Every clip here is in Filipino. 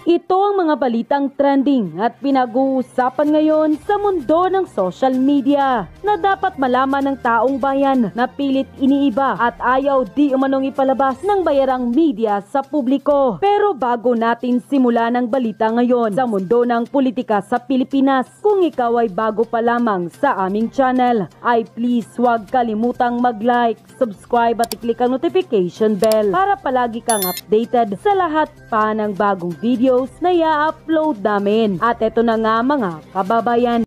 Ito ang mga balitang trending at pinag-uusapan ngayon sa mundo ng social media na dapat malaman ng taong bayan na pilit iniiba at ayaw di umanong ipalabas ng bayarang media sa publiko. Pero bago natin simulan ang balita ngayon sa mundo ng politika sa Pilipinas, kung ikaw ay bago pa lamang sa aming channel, ay please huwag kalimutang mag-like, subscribe at i-click ang notification bell para palagi kang updated sa lahat pa ng bagong video na i-upload namin. At ito na nga mga kababayan.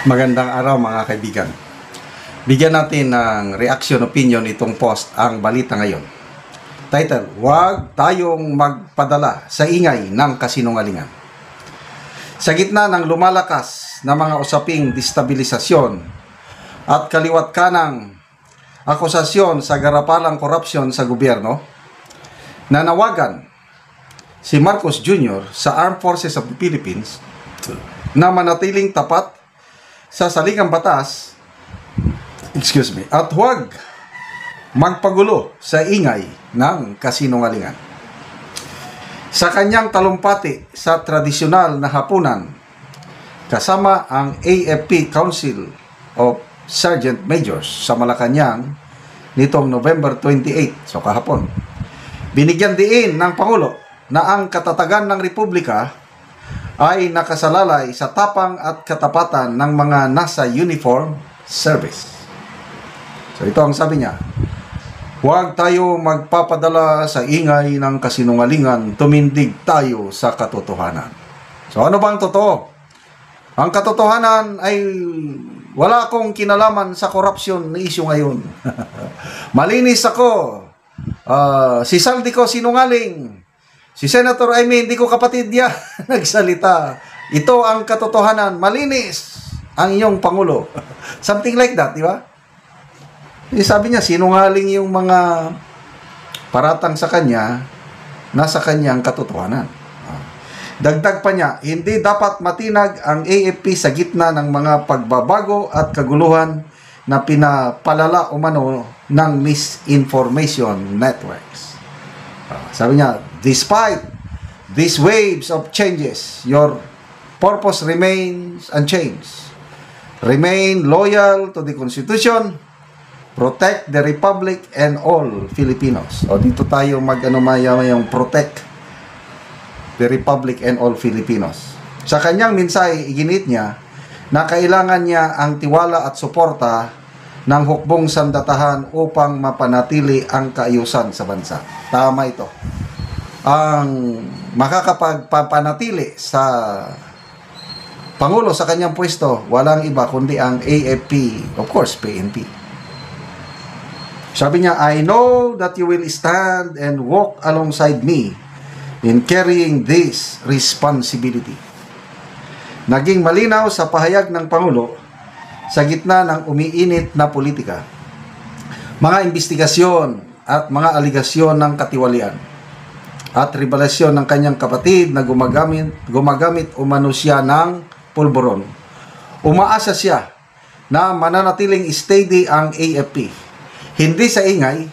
Magandang araw mga kaibigan. Bigyan natin ng reaction opinion itong post ang balita ngayon. Title, Huwag tayong magpadala sa ingay ng kasinungalingan. Sa gitna ng lumalakas na mga usaping destabilisasyon at kaliwat kanang akusasyon sa garapalang korupsyon sa gobyerno, nanawagan si Marcos Jr. sa Armed Forces of the Philippines na manatiling tapat sa saligang batas, at huwag magpagulo sa ingay ng kasinungalingan. Sa kanyang talumpati sa tradisyonal na hapunan, kasama ang AFP Council of Sergeant Majors sa Malacanang nitong November 28, so kahapon, binigyan diin ng Pangulo na ang katatagan ng Republika ay nakasalalay sa tapang at katapatan ng mga nasa uniform service. So ito ang sabi niya, huwag tayo magpapadala sa ingay ng kasinungalingan, tumindig tayo sa katotohanan. So ano bang totoo? Ang katotohanan ay wala akong kinalaman sa korupsyon na isyu ngayon. Malinis ako. Si Saldi ko sinungaling. Si Senator Amy, hindi ko kapatid niya nagsalita. Ito ang katotohanan. Malinis ang iyong Pangulo. Something like that, di ba? Sabi niya, sinungaling yung mga paratang sa kanya, nasa kanyang katotohanan. Dagdag pa niya, hindi dapat matinag ang AFP sa gitna ng mga pagbabago at kaguluhan na pinapalala umano ng misinformation networks. Sabi niya, despite these waves of changes, your purpose remains unchanged. Remain loyal to the Constitution, protect the Republic and all Filipinos. O dito tayo mag-ano-maya-mayang protect the Republic and all Filipinos. Sa kanyang mensahe, iginit niya na kailangan niya ang tiwala at suporta ng hukbong sandatahan upang mapanatili ang kaayusan sa bansa. Tama ito. Ang makakapagpapanatili sa Pangulo sa kanyang pwesto, walang iba kundi ang AFP, of course, PNP. Sabi niya, I know that you will stand and walk alongside me in carrying this responsibility. Naging malinaw sa pahayag ng Pangulo sa gitna ng umiinit na politika, mga investigasyon at mga aligasyon ng katiwalian at revelasyon ng kanyang kapatid na gumagamit umano siya ng pulburon. Umaasa siya na mananatiling steady ang AFP, hindi sa ingay,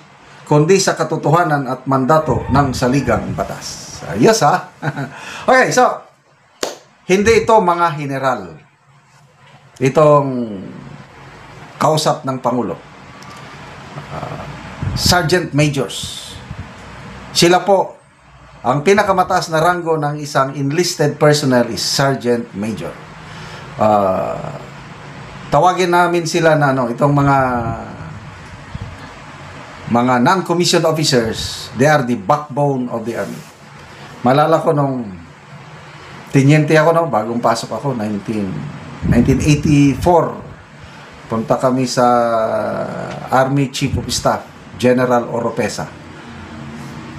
kundi sa katotohanan at mandato ng saligang batas. Yes, ha? Okay, so, hindi ito mga general. Itong kausap ng Pangulo. Sergeant Majors. Sila po, ang pinakamataas na ranggo ng isang enlisted personnel is Sergeant Major. Tawagin namin sila na itong mga non-commissioned officers, they are the backbone of the army. Malala ko nung tinyente ako, bagong pasok ako, 1984. Punta kami sa Army Chief of Staff, General Oropesa.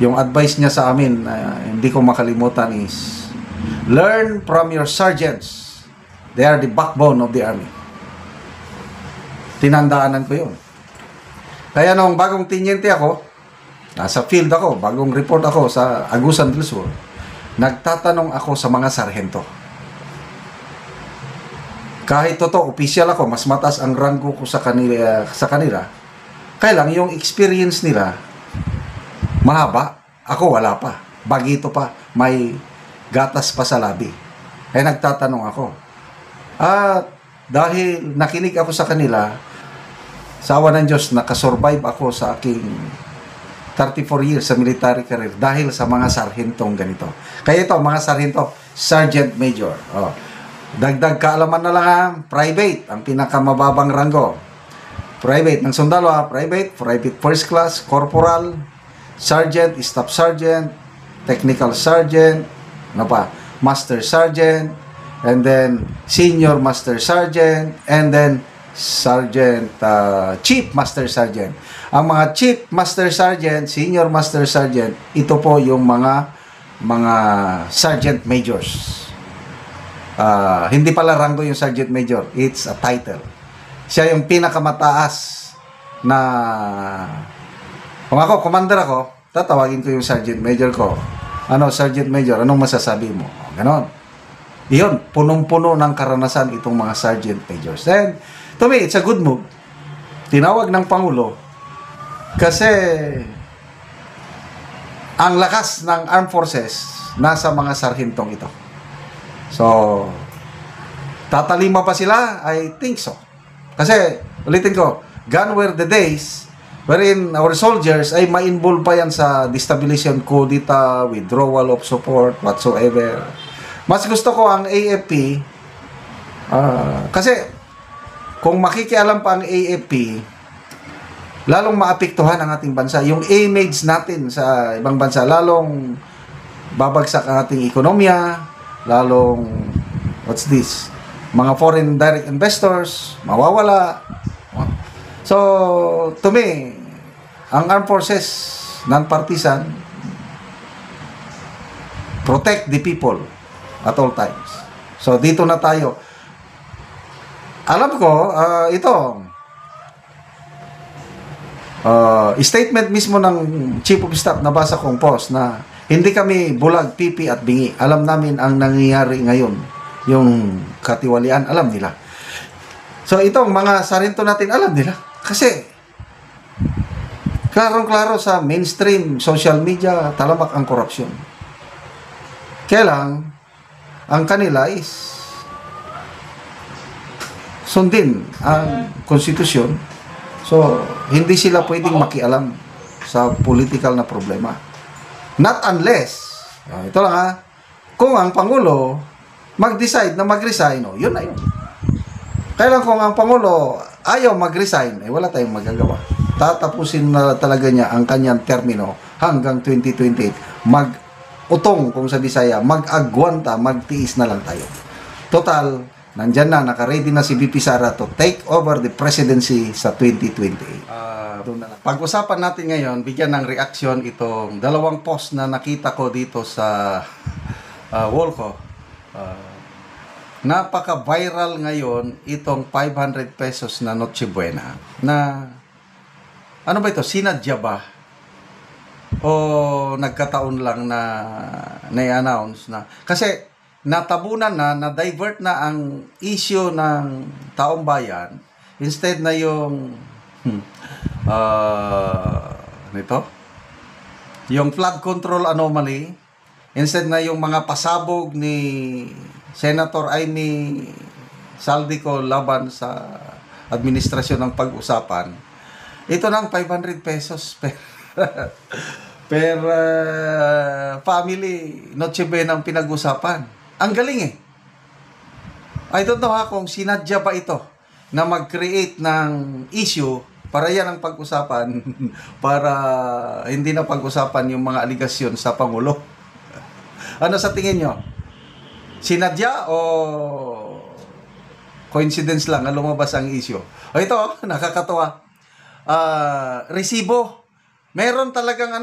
Yung advice niya sa amin, hindi ko makalimutan is, learn from your sergeants. They are the backbone of the army. Tinandaanan ko yun. Kaya nung bagong tinyente ako, nasa field ako, bagong report ako sa Agusan del Sur, nagtatanong ako sa mga sarhento. Kahit totoo, opisyal ako, mas mataas ang ranggo ko sa kanila, kaya lang yung experience nila, mahaba. Ako wala pa. Bagito pa. May gatas pa sa labi. Kaya nagtatanong ako. At dahil nakinig ako sa kanila, sa awa ng Diyos, nakasurvive ako sa aking 34 years sa military career dahil sa mga sarhentong ganito. Kaya ito, mga sarhento, Sergeant Major. Oh. Dagdag kaalaman na lang ha, private, ang pinakamababang ranggo. Private ng sundalo ha, private first class, corporal, sergeant, staff sergeant, technical sergeant, ano pa, master sergeant, and then senior master sergeant, and then sergeant, chief master sergeant. Ang mga chief master sergeant, senior master sergeant, ito po yung mga sergeant majors. Hindi pala rango yung sergeant major, it's a title. Siya yung pinakamataas na, kung ako, commander ako, tatawagin ko yung sergeant major ko. Ano, sergeant major, anong masasabi mo? Ganon. Iyon, punong-puno ng karanasan itong mga sergeant majors. And to me, it's a good move. Tinawag ng Pangulo kasi ang lakas ng armed forces nasa mga sarhentong ito. So, tatalima pa sila? I think so. Kasi, ulitin ko, gone were the days wherein our soldiers ay ma-involve pa yan sa destabilization, coup d'etat, withdrawal of support, whatsoever. Mas gusto ko ang AFP kasi kung makikialam pa ang AFP, lalong maapektuhan ang ating bansa. Yung image natin sa ibang bansa, lalong babagsak ang ating ekonomiya, lalong, what's this? Mga foreign direct investors, mawawala. So, to me, ang armed forces, non-partisan, protect the people at all times. So, dito na tayo. Alam ko, ito, statement mismo ng Chief of Staff, nabasa kong post na hindi kami bulag, pipi at bingi. Alam namin ang nangyayari ngayon. Yung katiwalian, alam nila. So, itong mga sarento natin, alam nila. Kasi, klarong-klaro sa mainstream social media, talamak ang korupsyon. Kaya lang, ang kanila is sundin ang konstitusyon. So, hindi sila pwedeng makialam sa political na problema. Not unless, ito lang ha, kung ang Pangulo mag-decide na mag-resign, yun na yun. Kaya lang kung ang Pangulo ayaw mag-resign, wala tayong magagawa. Tatapusin na talaga niya ang kanyang termino hanggang 2028. Mag-utong, kung sa Bisaya, mag-agwanta, mag-tiis na lang tayo. Total, nandyan na, naka-ready na si VP Sara to take over the presidency sa 2028. Pag-usapan natin ngayon, bigyan ng reaksyon itong dalawang post na nakita ko dito sa wall ko. Napaka-viral ngayon itong 500 pesos na Noche Buena na, ano ba ito, sinadya ba? O nagkataon lang na na-announce na? Kasi natabunan na-divert na ang issue ng taong bayan. Instead na yung yung flood control anomaly, instead na yung mga pasabog ni Senator Amy Saldico laban sa administrasyon ng pag-usapan, ito ng 500 pesos per family Noche Buena ang pinag-usapan. Ang galing eh. I don't know kung sinadya ba ito na mag-create ng issue para yan ang pag-usapan para hindi na pag-usapan yung mga aligasyon sa Pangulo. Ano sa tingin nyo? Sinadya o coincidence lang na lumabas ang issue? O ito, nakakatawa. Resibo. Meron talagang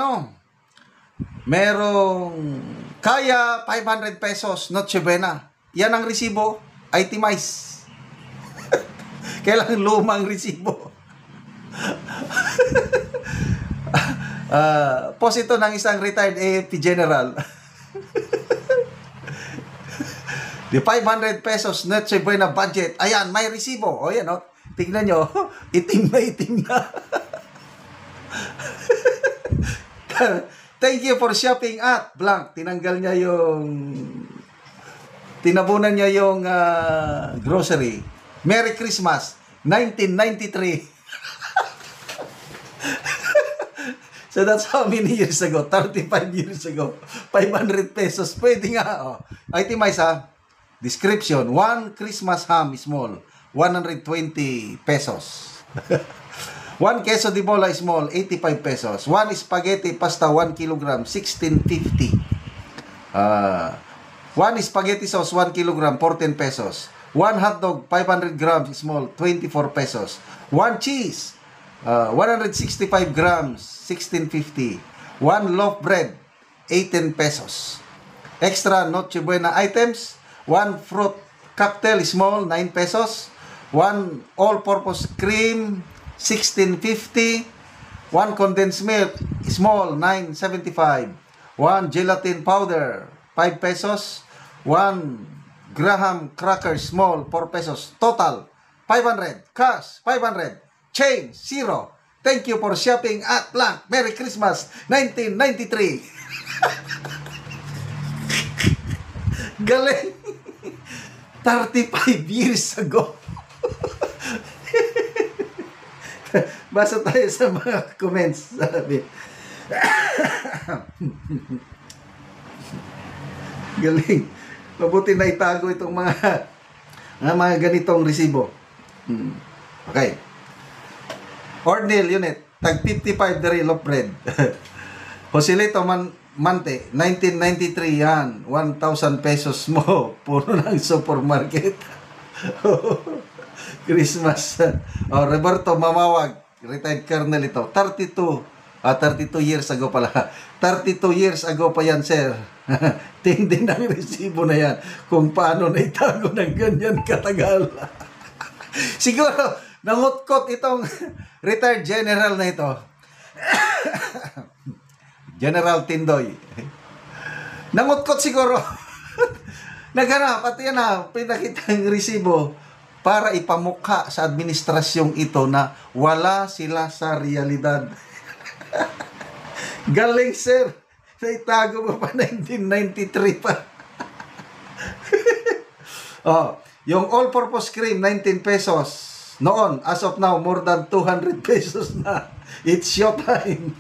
merong kaya 500 pesos Noche Buena. Yan ang resibo, itemize. Kailangan lumang resibo. Post ito ng isang retired AFP general. The 500 pesos Noche Buena budget. Ayan, may resibo. O yan, tignan nyo. Itim na. Thank you for shopping at blank. Tinanggal niya yung tinabunan niya yung grocery. Merry Christmas 1993. So that's how many years ago? 35 years ago. 500 pesos. Pwede nga. Oh. Itemize ha. Description. 1 Christmas ham small. 120 pesos. 1 queso de bola small. 85 pesos. 1 spaghetti pasta 1 kilogram. 1650. 1 spaghetti sauce 1 kilogram. 14 pesos. 1 hotdog 500 grams small. 24 pesos. 1 cheese. 165 grams, 1650. 1 loaf bread, 18 pesos. Extra Noche Buena items, 1 fruit cocktail small, 9 pesos. 1 all-purpose cream, 1650. 1 condensed milk small, 9.75. 1 gelatin powder, 5 pesos. 1 graham cracker small, 4 pesos. Total, 500. Cash, 500. Change, 0. Thank you for shopping at blank. Merry Christmas, 1993. Galing. 35 years ago. Basa tayo sa mga comments. Sabi. Galing. Mabuti na itago itong mga ganitong resibo. Okay. Ordinal unit, tag 55 the real of bread. Joselito Mante, 1993 yan, 1,000 pesos mo, puro ng supermarket. Christmas. Roberto Mamawag, retired colonel ito, 32 years ago pala. 32 years ago pa yan, sir. Tindi ng resibo na yan kung paano naitago ng ganyan katagal. Siguro, nangutkot itong retired general na ito. General Tindoy. Nangutkot siguro. Naghanap at yan na, pinakitang resibo para ipamukha sa administrasyong ito na wala sila sa realidad. Galing, sir. Naitago mo pa 1993 pa. Yung all-purpose cream, 19 pesos. Noon, as of now, more than 200 pesos na. It's showtime.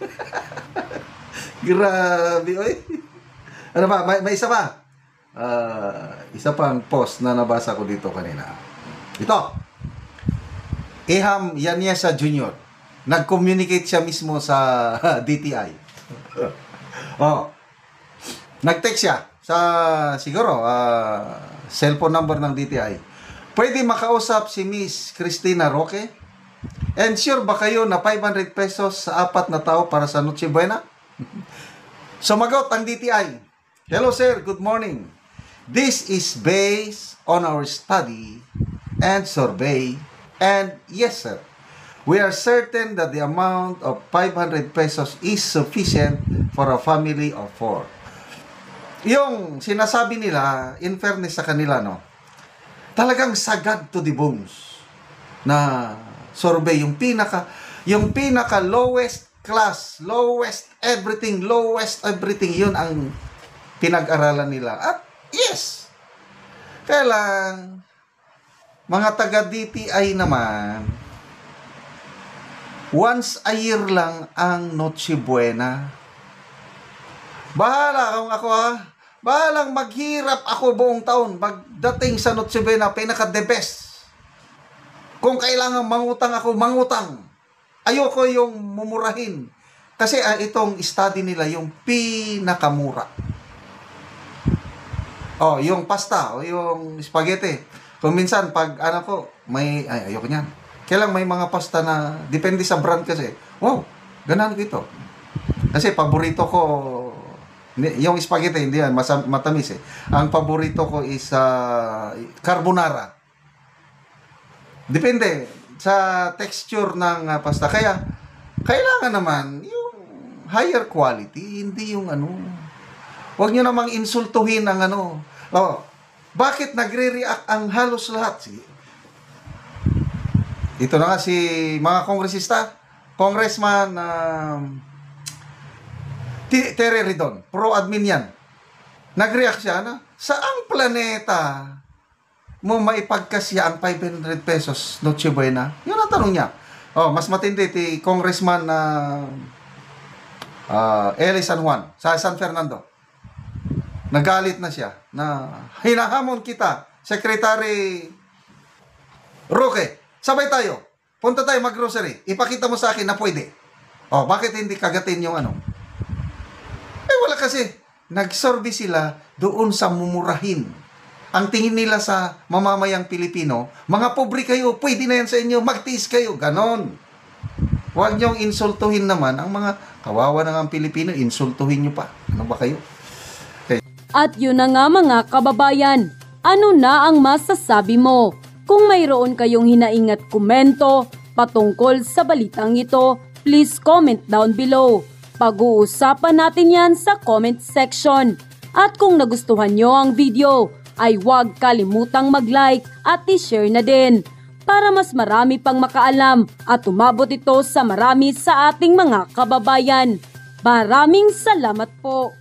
Grabe, oy. Ano ba? May isa pa. Isa pang post na nabasa ko dito kanina. Ito. Eham Yanyesa Jr. Nag-communicate siya mismo sa DTI. Nag-text siya sa, siguro, cellphone number ng DTI. Pwede makausap si Miss Cristina Roque? And sure ba kayo na 500 pesos sa 4 na tao para sa Noche Buena? Sumagot ang DTI. Hello sir, good morning. This is based on our study and survey. And yes sir, we are certain that the amount of 500 pesos is sufficient for a family of 4. Yung sinasabi nila, in fairness sa kanila, no? Talagang sagad to the bones na survey, yung pinaka lowest class, lowest everything, yun ang pinag-aralan nila. At yes, kaya lang mga taga DTI naman, once a year lang ang Noche Buena. Bahala kung ako bahalang maghirap ako buong taon. Pagdating sa Noche Buena, pinaka-the best. Kung kailangan mangutang ako, mangutang. Ayoko yung mumurahin. Kasi itong study nila, yung pinakamura. Yung pasta, o yung spaghetti. Kung minsan, pag ayoko niyan. Kailang may mga pasta na, depende sa brand kasi. Wow, ganaan ko ito. Kasi paborito ko, yung spaghetti, hindi yan, matamis eh. Ang paborito ko is carbonara. Depende sa texture ng pasta. Kaya, kailangan naman yung higher quality, hindi yung Huwag nyo namang insultuhin ang bakit nagre-react ang halos lahat? Ito na nga si mga kongresista, Congressman Terry Ridon, pro-admin yan. Nag-react siya na, saang planeta mo maipagkasya ang 500 pesos Noche Buena? Yun ang tanong niya. Oh, mas matindi ti Congressman na Eli San Juan sa San Fernando. Nagalit na siya na hinahamon kita, Secretary Roque. Sabay tayo. Punta tayo mag-grocery. Ipakita mo sa akin na pwede. Oh, bakit hindi kagatin yung ano? Wala kasi. Nag-survey sila doon sa mumurahin. Ang tingin nila sa mamamayang Pilipino, mga pobre kayo, pwede na yan sa inyo, magtiis kayo. Ganon. Huwag niyong insultuhin naman ang mga kawawa na ang Pilipino, insultuhin niyo pa. Ano ba kayo? Okay. At yun na nga mga kababayan, ano na ang masasabi mo? Kung mayroon kayong hinaing at komento patungkol sa balitang ito, please comment down below. Pag-uusapan natin yan sa comment section. At kung nagustuhan nyo ang video, ay huwag kalimutang mag-like at i-share na din para mas marami pang makaalam at umabot ito sa marami sa ating mga kababayan. Maraming salamat po!